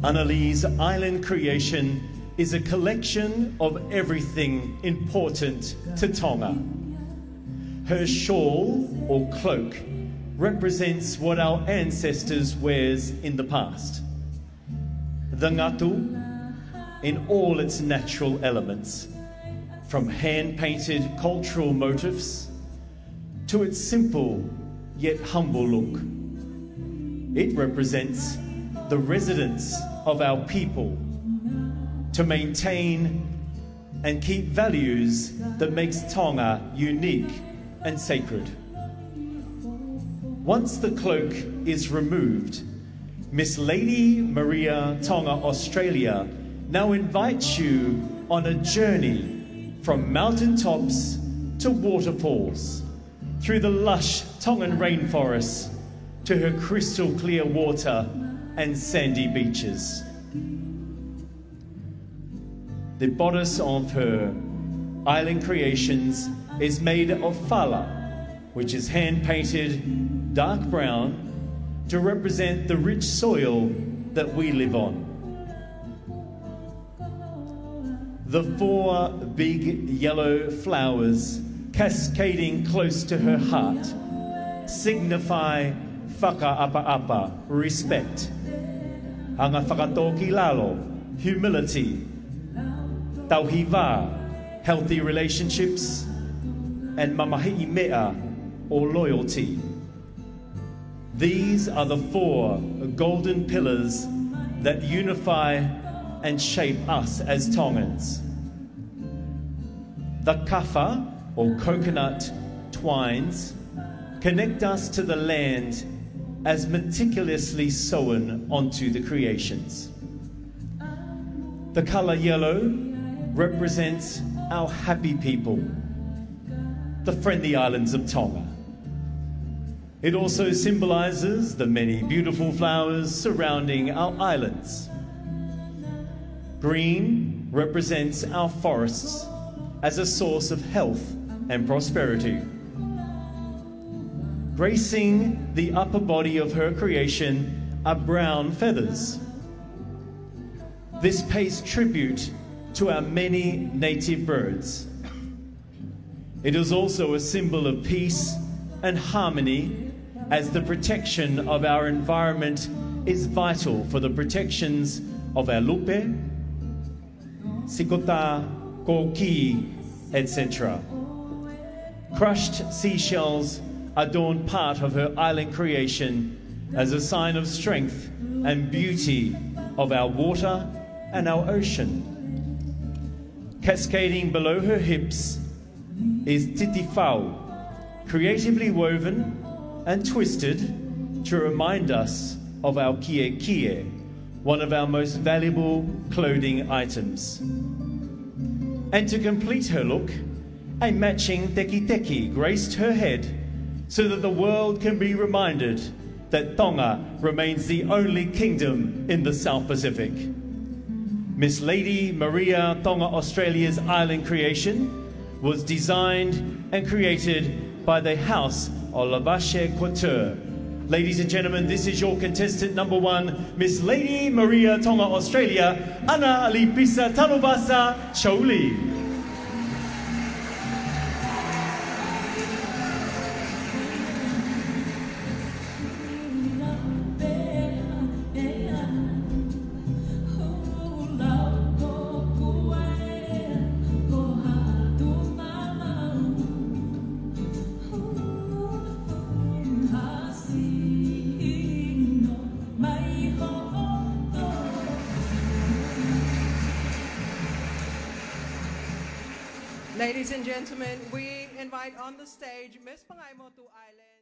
Annalee's island creation is a collection of everything important to Tonga. Her shawl or cloak represents what our ancestors wears in the past. The ngatu in all its natural elements, from hand-painted cultural motifs to its simple yet humble look. It represents the residence of our people to maintain and keep values that makes Tonga unique and sacred. Once the cloak is removed, Miss Lady Maria Tonga Australia now invites you on a journey from mountaintops to waterfalls, through the lush Tongan rainforests to her crystal clear water and sandy beaches. The bodice of her island creations is made of fala, which is hand-painted dark brown to represent the rich soil that we live on. The 4 big yellow flowers cascading close to her heart signify whakaapa-apa, respect, anga whakatoki lalo, humility, tauhiwa, healthy relationships, and mamahi'i mea, or loyalty. These are the 4 golden pillars that unify and shape us as Tongans. The kafa, or coconut twines, connect us to the land as meticulously sewn onto the creations. The colour yellow represents our happy people, the friendly islands of Tonga. It also symbolises the many beautiful flowers surrounding our islands. Green represents our forests as a source of health and prosperity. Gracing the upper body of her creation are brown feathers. This pays tribute to our many native birds. It is also a symbol of peace and harmony, as the protection of our environment is vital for the protections of our lupe, sikota, koki, etc. Crushed seashells adorn part of her island creation as a sign of strength and beauty of our water and our ocean. Cascading below her hips is titifau, creatively woven and twisted to remind us of our kie, one of our most valuable clothing items. And to complete her look, a matching teki graced her head so that the world can be reminded that Tonga remains the only kingdom in the South Pacific. Miss Lady Maria Tonga Australia's island creation was designed and created by the House of Lavache Couture. Ladies and gentlemen, this is your contestant number 1, Miss Lady Maria Tonga Australia, Ana Alipisa Tanubasa Choli. Ladies and gentlemen, we invite on the stage Miss Fiema'u Island.